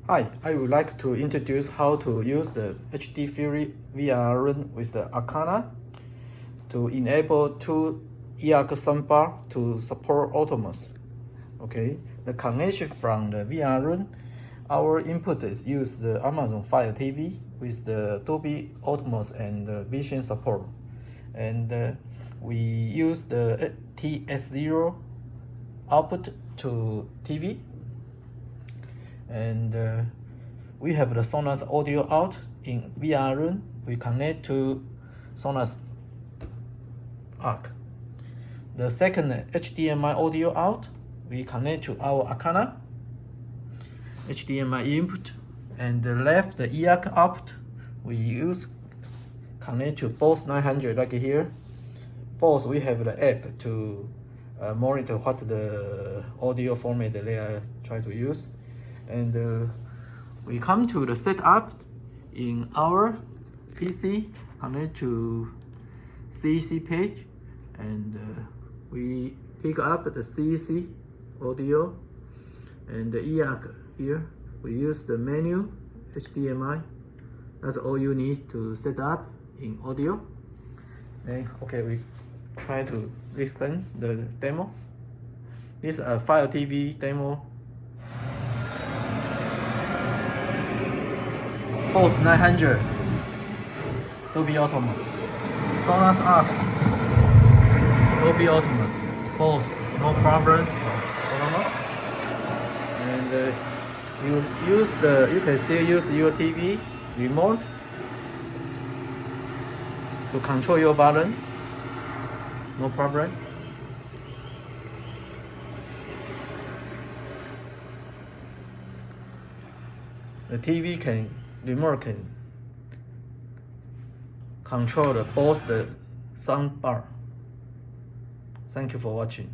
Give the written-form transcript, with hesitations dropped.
Hi, I would like to introduce how to use the HDFury VRROOM with the Arcana to enable two eARC soundbar to support Autonomous. Okay, the connection from the VRROOM, our input is use the Amazon fireTV with the Dolby Autonomous and the Vision support, and we use the TS0 output to TV. And we have the Sonos audio out in VRROOM. We connect to Sonos eARC. The second HDMI audio out, we connect to our Arcana HDMI input, and the left the eARC output we use connect to Bose 900 like here. Bose, we have the app to monitor what's the audio format that they are trying to use. And we come to the setup in our PC, connect to CEC page, and we pick up the CEC audio and the eARC here. We use the menu HDMI. That's all you need to set up in audio. And okay, we try to listen the demo. This is a fireTV demo. Bose 900, Dolby Autonomous, Sonos eARC, Dolby Autonomous, Bose, no problem. And you can still use your TV remote to control your volume, no problem. The remote can control both the sound bar. Thank you for watching.